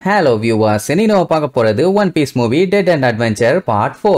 Hello viewers, இன்னைக்கு பார்க்க போறது One Piece movie Dead and Adventure Part 4.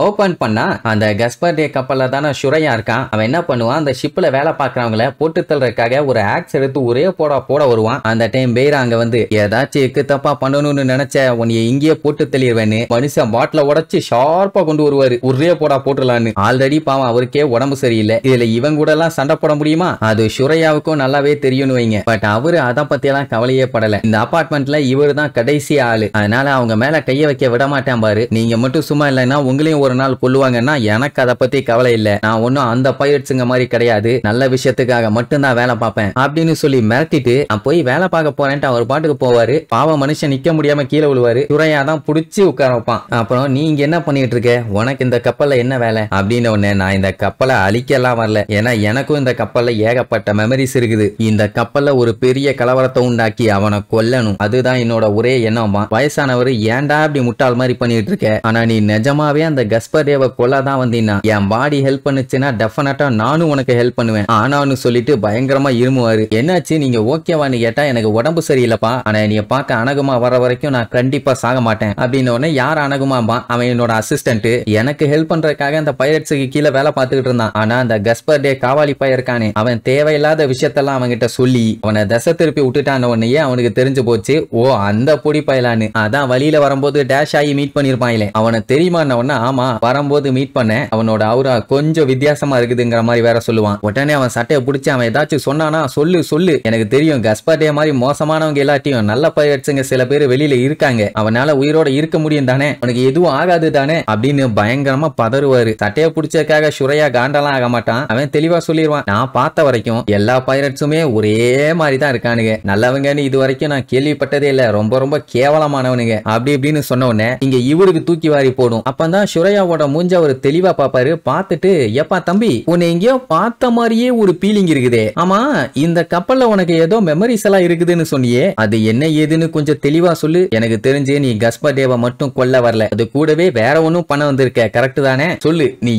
Open பண்ணா அந்த கஸ்பர் டே கப்பல்ல தான ஷுரையா இருக்கான். அவன் என்ன பண்ணுவான், அந்த ஷிப்ல வேலை பார்க்கறவங்கள போட்டு தள்ளுறதுக்காக ஒரு ஆக்ஸ் எடுத்து ஒரே போட வருவான். அந்த டைம் பேர் அங்க வந்து ஏதாச்சும் எக்கு தப்பா பண்ணணும்னு நினைச்ச உன்னைய இங்கேயே போட்டு தெளிவேன்னு மனுஷன் பாட்டில உடைச்சு ஷார்ப்பா கொண்டு வருவாரு. ஒரே போட்டுலான்னு. ஆல்ரெடி பாவம் அவருக்கே உடம்பு சரியில்லை. இதுல இவன் கூட எல்லாம் சண்டை போட முடியுமா? அது ஷுரையாவுக்கும் நல்லாவே தெரியும்னு வைங்க. பட் அவரு அதை பத்தி எல்லாம் கவலையே படல. இந்த அபார்ட்மெண்ட்ல இவரு தான் கடைசி ஆளு. அதனால அவங்க மேல கைய வைக்க விட மாட்டேன் பாரு. நீங்க மட்டும் சும்மா இல்லைன்னா உங்களையும் ஒரு நாள் கொல்லுவாங்கன்னா எனக்கு அதை பத்தி கவலை இல்ல. நான் ஒன்னும் அந்த பைரட்ஸுங்க மாதிரி கிடையாது. நல்ல விஷயத்துக்காக மட்டும்தான் வேலை பார்ப்பேன் அப்படின்னு சொல்லி மிரட்டிட்டு போய் வேலை பார்க்க போறேன்ட்டு அவர் பாட்டுக்கு போவாரு. பாவ மனுஷன் நிக்க முடியாம கீழே விழுவாரு. துறையா தான் புடிச்சு உட்கார வைப்பான். அப்புறம் நீங்க என்ன பண்ணிட்டு இருக்க, உனக்கு இந்த கப்பல்ல என்ன வேலை அப்படின்னு உடனே நான் இந்த கப்பலை அழிக்கலாம் வரல. ஏன்னா எனக்கும் இந்த கப்பல்ல ஏகப்பட்ட மெமரிஸ் இருக்குது. இந்த கப்பல்ல ஒரு பெரிய கலவரத்தை உண்டாக்கி அவனை கொல்லணும். அதுதான் என்னோட ஒரே எண்ணமா. வயசானவர் ஏன்டா அப்படி முட்டாள் மாதிரி பண்ணிட்டு இருக்க? ஆனா நீ நிஜமாவே அந்த கஸ்பர் டேவை கொல்லதான் வந்தீங்கன்னா என் பாடி ஹெல்ப் பண்ணுச்சுன்னா டெஃபினட்டா நானும் உனக்கு ஹெல்ப் பண்ணுவேன் ஆனான்னு சொல்லிட்டு பயங்கரமா இருமுவாரு. என்னாச்சு, நீங்க ஓகேவான்னு கேட்டா எனக்கு உடம்பு சரியில்லப்பா, ஆனா நீ பார்க்க அனகுமா வர வரைக்கும் நான் கண்டிப்பா சாக மாட்டேன் அப்படின்னு உடனே யார் அனகுமாம்பா? அவன் என்னோட அசிஸ்டன்ட். எனக்கு ஹெல்ப் பண்றதுக்காக அந்த பைரட்ஸுக்கு கீழே வேலை பார்த்துக்கிட்டு இருந்தான். ஆனா அந்த கஸ்பர் டே காவாலி பையருக்கானே அவன் தேவையில்லாத விஷயத்தெல்லாம் அவன்கிட்ட சொல்லி அவனை தசை திருப்பி விட்டுட்டான உடனே அவனுக்கு தெரிஞ்சு போச்சு, ஓ அந்த பொடி பயலான்னு. அதான் வழியில வரும்போது டேஷ் ஆகி மீட் பண்ணிருப்பாங்களே. அவனை தெரியுமான உடனே ஆமா வரும்போது மீட் பண்ண அவனோட அவுரா கொஞ்சம் வித்தியாசமா இருக்குதுங்கிற மாதிரி வேற சொல்லுவான். உடனே அவன் சட்டையை பிடிச்சி அவன் ஏதாச்சும் சொன்னானா சொல்லு எனக்கு தெரியும் கஸ்பர் டே மாதிரி மோசமானவங்க எல்லாத்தையும் நல்ல பைரட்ஸுங்க சில பேர் வெளியில இருக்காங்க, அவனால உயிரோட இருக்க முடியும் தானே, உனக்கு எதுவும் ஆகாது தானே அப்படின்னு பயங்கரமா பதறுவாரு. சட்டையை பிடிச்சதுக்காக ஷுரையா காண்டெல்லாம் ஆக மாட்டான். அவன் தெளிவா சொல்லிடுவான், நான் பார்த்த வரைக்கும் எல்லா பைரட்ஸுமே ஒரே மாதிரி தான் இருக்கானுங்க, நல்லவங்கன்னு இது வரைக்கும் நான் கேள்விப்பட்டதே இல்ல, ரொம்ப ரொம்ப கேவலமானவனுங்க அப்படி இப்படின்னு சொன்ன உடனே இங்க இவருக்கு தூக்கி வாரி போடும். அப்பதான் ஷுரையாவோட மூஞ்ச ஒரு தெளிவா பாப்பாரு. பார்த்துட்டு எப்பா தம்பி உன்னை எங்கேயோ பார்த்த மாதிரியே ஒரு ஃபீலிங் இருக்குதே, ஆமா இந்த கப்பல்ல உனக்கு ஏதோ மெமரிஸ் எல்லாம் இருக்குதுன்னு சொன்னியே, அது என்ன ஏதுன்னு கொஞ்சம் தெளிவா சொல்லு. எனக்கு தெரிஞ்சு நீ கஸ்பர் டேவை மட்டும் கொல்ல வரல, அது கூடவே வேற ஒன்னும் பண்ண வந்திருக்க, கரெக்ட் தானே? சொல்லு நீ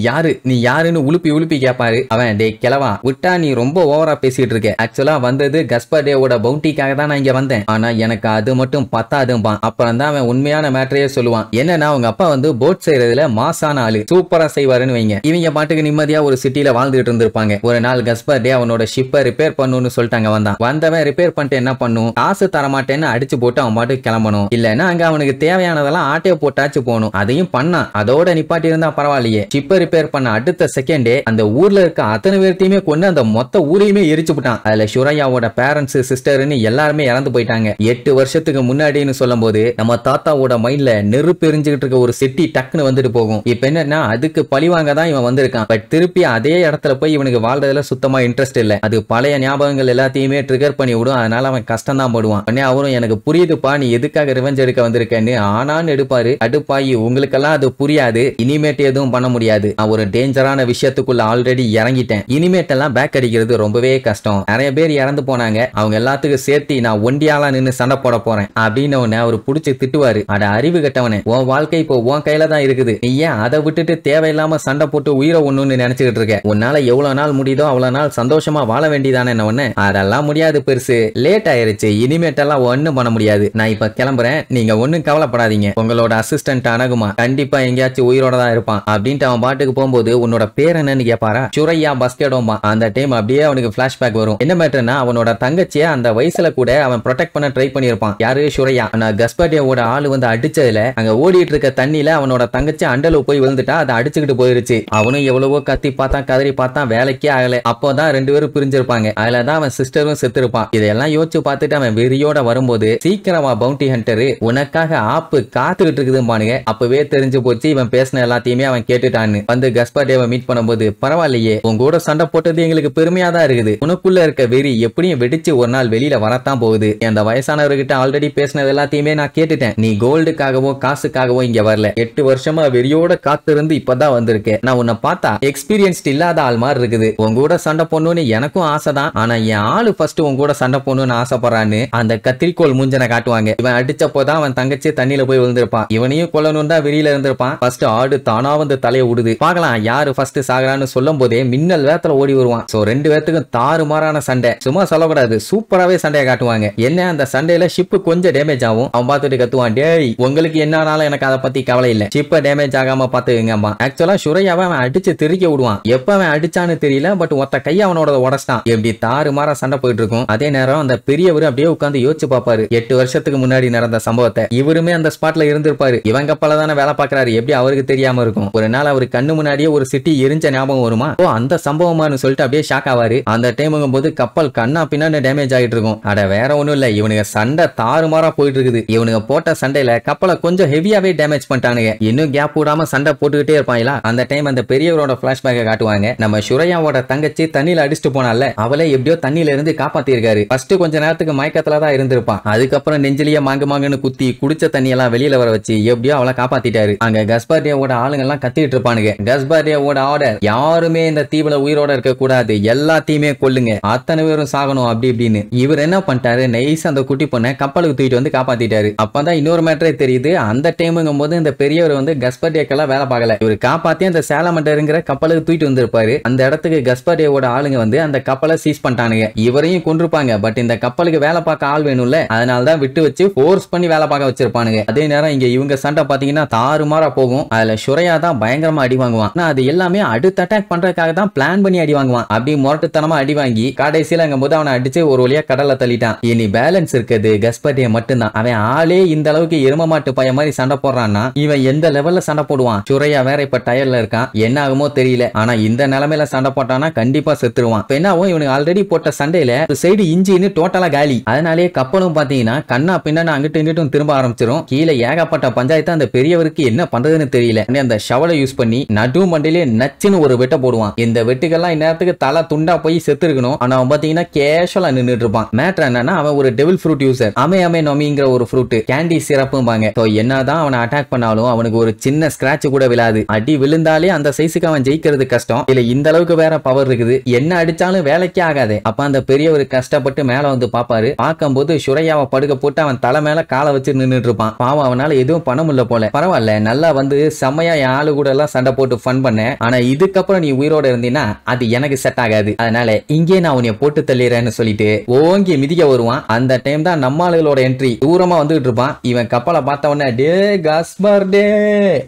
யாருன்னு உலுப்பி கேட்பாரு. அவன் டே கிளவா விட்டா நீ ரொம்ப ஓவரா பேசிட்டு இருக்க, ஆக்சுவலா வந்தது கஸ்பர் டேவோட பவுண்டிக்காக தான் நான் இங்க வந்தேன், ஆனா எனக்கு அது மட்டும் பத்தாதும்பான். அப்புறம் தான் அவன் உண்மையான மேட்டரையே சொல்லுவான். என்னன்னா அவங்க அப்பா வந்து போட் செய்யறதுல மாசான ஆளு, சூப்பரா செய்வாருன்னு வைங்க. இவங்க பாட்டுக்கு நிம்மதியா ஒரு சிட்டில வாழ்ந்துட்டு இருந்திருப்பாங்க. ஒரு நாள் கஸ்பர் டே அவனோட ஷிப்பை ரிப்பேர் பண்ணணும்னு சொல்லிட்டாங்க. வந்தவன் ரிப்பேர் பண்ணிட்டு என்ன பண்ணும், காசு தரமாட்டேன்னு அடிச்சு போட்டு அவன் பாட்டுக்கு கிளம்பணும். இல்லன்னா அங்க அவனுக்கு தேவையானதெல்லாம் ஆட்டையை போட்டாச்சு போகணும். அதையும் பண்ணான். அதோட நிப்பாட்டி இருந்தா பரவாயில்லையே. ஷிப்பை ரிப்பேர் பண்ண அடுத்த செகண்டே அந்த ஊர்ல இருக்க அத்தனை பேர்த்தையுமே கொண்டு அந்த மொத்த ஊரையுமே எரிச்சு போட்டான். அதுல ஷுரையாவோட பேரண்ட்ஸ் சிஸ்டர்னு எல்லாருமே இறந்து போயிட்டாங்க. 8 வருஷத்துக்கு முன்னாடின்னு சொல்லும் போது நம்ம தாத்தாவோட மைண்ட்ல நெருப்பு எரிஞ்சுக்கிட்டு இருக்க ஒரு சிட்டி டக்குன்னு வந்துட்டு போகும். இப்ப என்னன்னா அதுக்கு பழிவாங்க தான் இவன் வந்திருக்கான். பட் திருப்பி அதே இடத்துல போய் இவனுக்கு வாழ்றதுல சுத்தமா இன்ட்ரெஸ்ட் இல்ல. அது பழைய ஞாபகங்கள் எல்லாத்தையுமே ட்ரிகர் பண்ணி விடும். அதனால அவன் கஷ்டம் தான் படுவான். உடனே அவரும் எனக்கு புரியுதுப்பா நீ எதுக்காக ரிவெஞ்ச் எடுக்க வந்திருக்கேன்னு ஆனான்னு எடுப்பாரு. அடுப்பாயி உங்களுக்கெல்லாம் அது புரியாது, இனிமேட் எதுவும் பண்ண முடியாது, நான் ஒரு டேஞ்சரான விஷயத்துக்குள்ள ஆல்ரெடி இறங்கிட்டேன், இனிமேட் எல்லாம் பேக் அடிக்கிறது ரொம்பவே கஷ்டம், நிறைய பேர் இறந்து போனாங்க, அவங்க எல்லாத்துக்கும் சேர்த்து நான் ஒண்டியாலா நின்னு சண்டை போட போறேன் அப்படின்னு உடனே அவரு புடிச்சு திட்டுவாரு. அட அறிவு கட்டவனே, உன் வாழ்க்கை இப்போ உன் கையில தான் இருக்குது, நீ ஏன் அதை விட்டுட்டு தேவையில்லாம சண்டை போட்டு உயிரை ஒண்ணுன்னு நினைச்சுக்கிட்டு இருக்க? உன்னால எவ்வளவு நாள் முடியுதோ அவ்வளவு நாள் சந்தோஷமா வாழ வேண்டியதானே. ஒண்ணு அதெல்லாம் முடியாது பெருசு, லேட் ஆயிருச்சு, இனிமேட்டெல்லாம் ஒண்ணும் பண்ண முடியாது, நான் இப்ப கிளம்புறேன், நீங்க ஒண்ணும் கவலைப்படாதீங்க, உங்களோட அசிஸ்டன்ட் அனகுமா கண்டிப்பா எங்கேயாச்சும் உயிரோட தான் இருப்பான் அப்படின்ட்டு அவன் பாட்டுக்கு போகும்போது உன்னோட பேர் என்னன்னு கேப்பாரா? ஷுரையா பஸ்கெடோமா. அந்த டைம் அப்படியே அவனுக்கு பிளாஷ்பேக் வரும். என்ன மேட்டர்னா அவனோட தங்கச்சியை அந்த வயசுல கூட அவன் ப்ரொடெக்ட் பண்ண ட்ரை பண்ணிருப்பான். யாரு? ஷுரையா. ஆனா கஸ்பர் டேவோட ஆளு வந்து அடிச்சதுல அங்க ஓடிட்டு இருக்க தண்ணியில அவனோட தங்கச்சி அண்டல போய் விழுந்துட்டா, அதை அடிச்சுக்கிட்டு போயிருச்சு. அவனும் எவ்வளவோ கத்தி பார்த்தான், கதறி பார்த்தான், வேலைக்கே ஆகல. அப்போதான் 2 பேரும் பிரிஞ்சிருப்பாங்க. அதுலதான் அவன் சிஸ்டரும் செத்துருப்பான். இதெல்லாம் யோசிச்சு பார்த்துட்டு அவன் வெறியோட வரும்போது சீக்கிரமா பவுண்டி ஹண்டரு உனக்காக ஆப்பு காத்துக்கிட்டு இருக்குதுன்னு அப்பவே தெரிஞ்சு போச்சு. இவன் பேசின எல்லாத்தையுமே அவன் கேட்டுட்டான்னு வந்து கஸ்பர் டேவை மீட் பண்ணும்போது பரவாயில்லையே உங்க கூட சண்டை போட்டது எங்களுக்கு பெருமையா தான் இருக்குது, உனக்குள்ள இருக்க வெறி எப்படியும் வெடிச்சு ஒரு நாள் வெளியில வரத்தான் போகுது, அந்த வயசானவர்கிட்ட ஆல்ரெடி பேசினது எல்லாத்தையுமே நான் கேட்டுட்டேன், நீ கோல்டுக்காகவோ காசுக்காகவோ இங்க வரல, 8 வருஷமா வெறி வெறியோட காத்திருந்து இப்பதான் வந்திருக்கேன். நான் உன்னை பார்த்தா எக்ஸ்பீரியன்ஸ்ட் இல்லாத ஆள் மாதிரி இருக்குது. உங்க கூட சண்டை போடணும்னு எனக்கும் ஆசைதான். ஆனா என் ஆளு ஃபர்ஸ்ட் உங்க கூட சண்டை போடணும்னு ஆசைப்படுறான்னு அந்த கத்திரிக்கோள் மூஞ்சனை காட்டுவாங்க. இவன் அடிச்சப்போதான் அவன் தங்கச்சி தண்ணியில போய் விழுந்திருப்பான். இவனையும் கொல்லணும் தான் வெளியில இருந்திருப்பான். ஃபர்ஸ்ட் ஆடு தானா வந்து தலையை விடுது. பார்க்கலாம் யாரு ஃபர்ஸ்ட் சாகறான்னு சொல்லும் போதே மின்னல் வேத்துல ஓடி வருவான். சோ 2 பேத்துக்கும் தாறுமாறான சண்டை. சும்மா சொல்லக்கூடாது, சூப்பராவே சண்டையை காட்டுவாங்க. என்ன அந்த சண்டையில ஷிப் கொஞ்சம் டேமேஜ் ஆகும். அவன் பார்த்துட்டு கத்துவான், டேய் உங்களுக்கு என்னானாலும் எனக்கு அதை பத்தி கவலை இல்ல, ஷிப்பை டேமேஜ் ஆகாம பாத்துக்கங்கம்மா. ஆக்சுவலா சுரையாவை அவன் அடிச்சு திருக்க விடுவான். எப்ப அவன் அடிச்சான்னு தெரியல, பட் ஒத்த கையை அவனோட உடச்சிட்டான். எப்படி தாறுமாறா சண்டை போயிட்டு இருக்கும். அதே நேரம் அந்த பெரியவர் அப்படியே உட்காந்து யோசிச்சு பாப்பாரு 8 வருஷத்துக்கு முன்னாடி நடந்த சம்பவத்தை. இவருமே அந்த ஸ்பாட்ல இருந்திருப்பாரு. இவங்க கப்பல தானே வேலை பாக்குறாரு, எப்படி அவருக்கு தெரியாம இருக்கும். ஒரு நாள் அவரு கண்ணு முன்னாடியே ஒரு சிட்டி எரிஞ்ச ஞாபகம் வருமா, ஓ அந்த சம்பவமானு சொல்லிட்டு அப்படியே ஷாக் ஆவாரு. அந்த டைமுங்கும் போது கப்பல் கண்ணா பின்னாடி டேமேஜ் ஆகிட்டு இருக்கும். அட வேற ஒண்ணும் இல்ல, இவனுங்க சண்டை தாறுமாறா போயிட்டு இருக்குது. இவனுங்க போட்ட சண்டையில கப்பலை கொஞ்சம் ஹெவியாவே டேமேஜ் பண்ணிட்டானுங்க. இன்னும் கேப் விடாம சண்டை போட்டுக்கிட்டே இருப்பாங்களா. அந்த டைம் அந்த பெரியவரோட பிளாஷ்பேக்கை காட்டுவாங்க. நம்ம சுரையாவோட தங்கச்சி தண்ணியில அடிச்சுட்டு போனால, அவளை எப்படியோ தண்ணியில இருந்து காப்பாத்திருக்காரு. ஃபர்ஸ்ட் கொஞ்ச நேரத்துக்கு மயக்கத்துல தான் இருந்திருப்பான். அதுக்கப்புறம் நெஞ்சிலேயே மாங்குன்னு குத்தி குடிச்ச தண்ணியெல்லாம் வெளியில வர வச்சு எப்படியோ அவளை காப்பாத்திட்டாரு. அங்க கஸ்பார்டியாவோட ஆளுங்க எல்லாம் கத்திட்டு இருப்பானுங்க. கஸ்பார்டியாவோட ஆர்டர், யாருமே இந்த தீவுல உயிரோட இருக்க கூடாது, எல்லாத்தையுமே கொல்லுங்க, அத்தனை பேரும் சாகணும் அப்படி இப்படின்னு. இவர் என்ன பண்ணிட்டாரு, நைஸ் அந்த குட்டி பொண்ணை கப்பலுக்கு தூக்கிட்டு வந்து காப்பாத்திட்டாரு. அப்பதான் இன்னொரு மேட்டரே தெரியுது. அந்த டைமுங்கும் போது இந்த பெரியவர் வந்து கஸ்பார்டியாக்கெல்லாம் வேலை பார்க்கல. இவர் காப்பாத்தி அந்த சேலமண்டருங்கிற கப்பலுக்கு தூக்கிட்டு வந்திருப்பாரு. அந்த இடத்துக்கு கஸ்பார்டியாவோட ஆளுங்க வந்து அந்த கப்பலை சீஸ் பண்ணிட்டானுங்க. இவரையும் கொண்டிருப்பாங்க. பட் இந்த கப்பலுக்கு வேலை பார்க்க ஆள் வேணும்ல, அதனாலதான் விட்டு வச்சு ஃபோர்ஸ் பண்ணி வேலை பார்க்க வச்சிருப்பானுங்க. அதே நேரம் இங்க இவங்க சண்டை பாத்தீங்கன்னா தாறுமாறா போகும். அதுல சுரையா தான் பயங்கரமா அடி வாங்குவான். அது எல்லாமே அடுத்த அட்டாக் பண்றதுக்காக தான் பிளான் பண்ணி அடி வாங்குவான். அப்படி முரட்டுத்தனமா அடி வாங்கி கடைசியில அங்க போது அவனை அடிச்சு ஒரு வழியா கடல்ல தள்ளிட்டான். இனி பேலன்ஸ் இருக்குது கஸ்பார்டியா மட்டும்தான். அவன் ஆளே இந்த அளவுக்கு எரும மாட்டு பைய மாதிரி சண்டை போடுறான்னா இவன் எந்த லெவல்ல சண்டை போடுவான். சுரையா வேற இப்ப டயர்ல இருக்கான், என்ன ஆகுமோ தெரியல. ஆனா இந்த நிலைமையில சண்டை போட்டானா கண்டிப்பா செத்துருவான். என்னாவும் இவனுக்கு ஆல்ரெடி போட்ட சண்டையில ஒரு சைடு இன்ஜின் டோட்டலா காலி. அதனாலே கப்பலும் பாத்தீங்கன்னா கண்ணா பின்னா அங்கிட்டு இங்கிட்டும் திரும்ப ஆரம்பிச்சிடும். கீழே ஏகப்பட்ட பஞ்சாயத்து. அந்த பெரியவருக்கு என்ன பண்றதுன்னு தெரியல. அந்த ஷவலை யூஸ் பண்ணி நடு மண்டிலே நச்சுன்னு ஒரு வெட்ட போடுவான். இந்த வெட்டுக்கெல்லாம் இந்நேரத்துக்கு தலை துண்டா போய் செத்து இருக்கணும். ஆனா அவன் பாத்தீங்கன்னா கேஷுவலா நின்னுட்டு இருப்பான். மேட்டர் என்னன்னா அவன் ஒரு டெவில் ஃப்ரூட் யூசர். அமே நொமிங்கிற ஒரு ஃப்ரூட் கேண்டி சிறப்பும்பாங்க. என்னதான் அவனை அட்டாக் பண்ணாலும் அவனுக்கு ஒரு சின்ன ஸ்கிராட்ச் கூட விழாது. அடி விழுந்தாலே அந்த சைஸுக்கு அவன் ஜெயிக்கிறது கஷ்டம். இல்ல இந்த அளவுக்கு வேற பவர் இருக்குது. என்ன அடிச்சாலும் வேலைக்கே ஆகாது. அப்ப அந்த பெரியவர் கஷ்டப்பட்டு மேல வந்து பாப்பாரு. பார்க்கும்போது சுரையாவை படுக்க போட்டு அவன் தலை மேல காலை வச்சு நின்னுட்டு இருப்பான். பாவம் அவனால எதுவும் பண்ண முடியல போல. பரவாயில்ல, நல்லா வந்து செம்மையா என் ஆளு கூட எல்லாம் சண்டை போட்டு ஃபன் பண்ண. ஆனா இதுக்கப்புறம் நீ உயிரோட இருந்தீன்னா அது எனக்கு செட் ஆகாது. அதனால இங்கே நான் உன்னை போட்டு தள்ளிடுறேன்னு சொல்லிட்டு ஓங்கி மிதிக்க வருவான். அந்த டைம் தான் நம்ம ஆளுகளோட என்ட்ரி. தூரமா வந்துட்டு இருப்பான். இவன் கப்பலை பார்த்த உடனே டே கஸ்பர்டே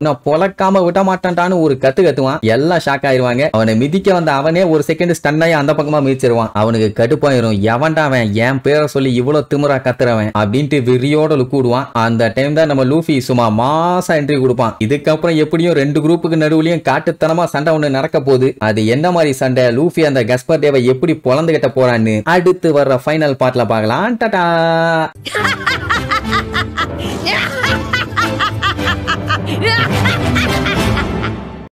நான் பொலக்காம விட மாட்டான்டான்னு ஒரு கத்து கத்துவான். எல்லாம் ஷாக் ஆயிருவாங்க. அவனை மிதிக்க வந்த அவனே ஒரு செகண்ட் ஸ்டன் ஆகி அந்த பக்கமா மிதிச்சிருவான். அவனுக்கு கடுப்பாயிரும். எவன்டா அவன் என் பேரை சொல்லி இவ்வளவு திமிரா கத்துறவன் அப்படின்ட்டு வெறியோட லுக் விடுவான். அந்த டைம் தான் நம்ம லூஃபி சும்மா மாசா என்ட்ரி கொடுப்பான். இதுக்கப்புறம் எப்படியும் 2 குரூப்புக்கு நடுவுலயும் காட்டுத்தனமா சண்டை ஒண்ணு நடக்க போகுது. அது என்ன மாதிரி சண்டை, லூஃபி அந்த கஸ்பர்டேவை எப்படி பொளந்து கட்ட போறான்னு அடுத்து வர்ற ஃபைனல் பார்ட்ல பார்க்கலாம். டாடா.